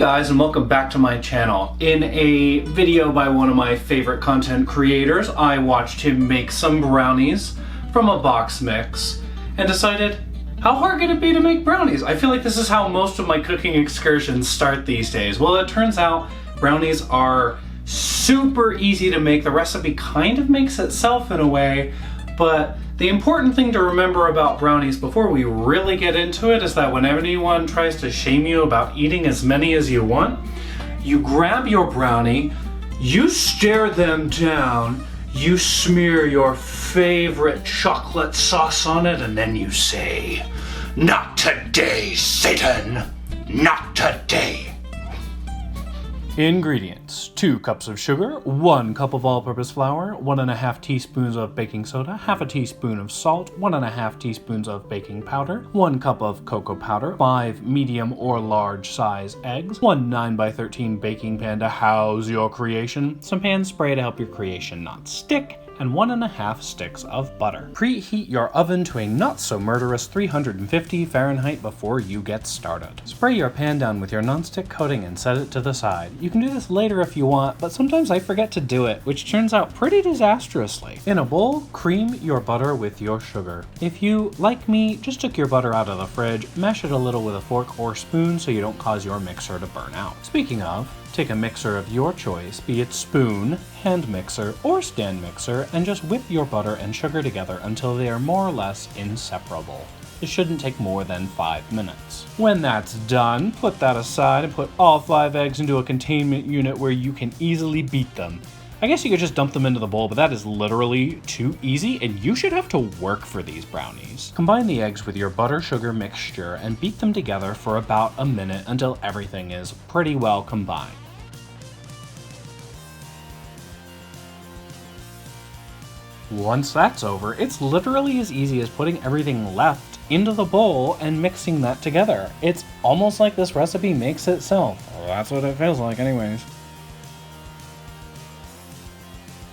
guys, and welcome back to my channel. In a video by one of my favorite content creators, I watched him make some brownies from a box mix and decided, how hard could it be to make brownies? I feel like this is how most of my cooking excursions start these days. Well, it turns out brownies are super easy to make. The recipe kind of makes itself in a way, but the important thing to remember about brownies before we really get into it is that whenever anyone tries to shame you about eating as many as you want, you grab your brownie, you stare them down, you smear your favorite chocolate sauce on it, and then you say, "Not today, Satan! Not today!" Ingredients: 2 cups of sugar, 1 cup of all-purpose flour, 1½ teaspoons of baking soda, ½ a teaspoon of salt, 1½ teaspoons of baking powder, 1 cup of cocoa powder, 5 medium or large size eggs, 1 9x13 baking pan to house your creation, some pan spray to help your creation not stick, and 1½ sticks of butter. Preheat your oven to a not so murderous 350 Fahrenheit before you get started. Spray your pan down with your nonstick coating and set it to the side. You can do this later if you want, but sometimes I forget to do it, which turns out pretty disastrously. In a bowl, cream your butter with your sugar. If you, like me, just took your butter out of the fridge, mash it a little with a fork or spoon so you don't cause your mixer to burn out. Speaking of, take a mixer of your choice, be it spoon, hand mixer, or stand mixer, and just whip your butter and sugar together until they are more or less inseparable. It shouldn't take more than 5 minutes. When that's done, put that aside and put all 5 eggs into a containment unit where you can easily beat them. I guess you could just dump them into the bowl, but that is literally too easy, and you should have to work for these brownies. Combine the eggs with your butter-sugar mixture and beat them together for about a minute until everything is pretty well combined. Once that's over, it's literally as easy as putting everything left into the bowl and mixing that together. It's almost like this recipe makes itself. Well, that's what it feels like anyways.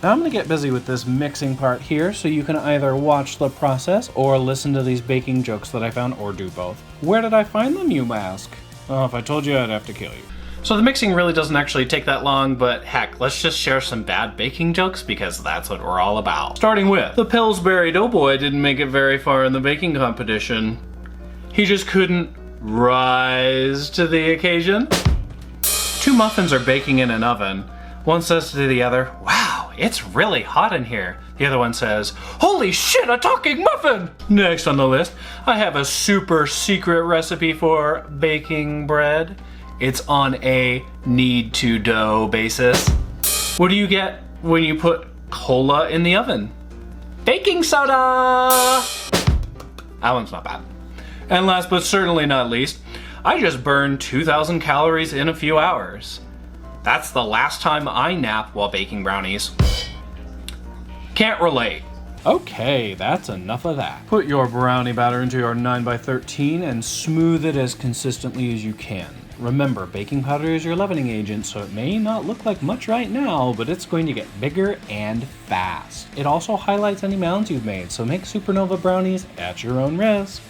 Now I'm going to get busy with this mixing part here so you can either watch the process or listen to these baking jokes that I found, or do both. Where did I find them, you ask? Oh, if I told you, I'd have to kill you. So the mixing really doesn't actually take that long, but heck, let's just share some bad baking jokes because that's what we're all about. Starting with, the Pillsbury Doughboy didn't make it very far in the baking competition. He just couldn't rise to the occasion. 2 muffins are baking in an oven. One says to the other, "Wow, it's really hot in here." The other one says, "Holy shit, a talking muffin!" Next on the list, I have a super secret recipe for baking bread. It's on a need-to-dough basis. What do you get when you put cola in the oven? Baking soda! That one's not bad. And last but certainly not least, I just burned 2,000 calories in a few hours. That's the last time I nap while baking brownies. Can't relate. Okay, that's enough of that. Put your brownie batter into your 9x13 and smooth it as consistently as you can. Remember, baking powder is your leavening agent, so it may not look like much right now, but it's going to get bigger and fast. It also highlights any mounds you've made, so make supernova brownies at your own risk.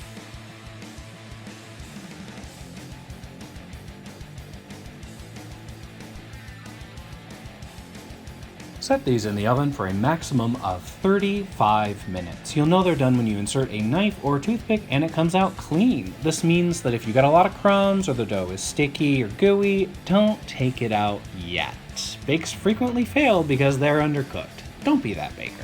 Set these in the oven for a maximum of 35 minutes. You'll know they're done when you insert a knife or toothpick and it comes out clean. This means that if you got a lot of crumbs or the dough is sticky or gooey, don't take it out yet. Bakes frequently fail because they're undercooked. Don't be that baker.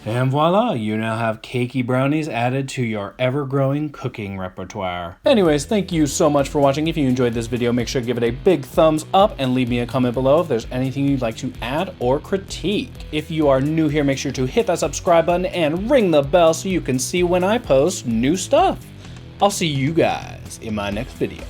And voila, you now have cakey brownies added to your ever-growing cooking repertoire. Anyways, thank you so much for watching. If you enjoyed this video, make sure to give it a big thumbs up and leave me a comment below if there's anything you'd like to add or critique. If you are new here, make sure to hit that subscribe button and ring the bell so you can see when I post new stuff. I'll see you guys in my next video.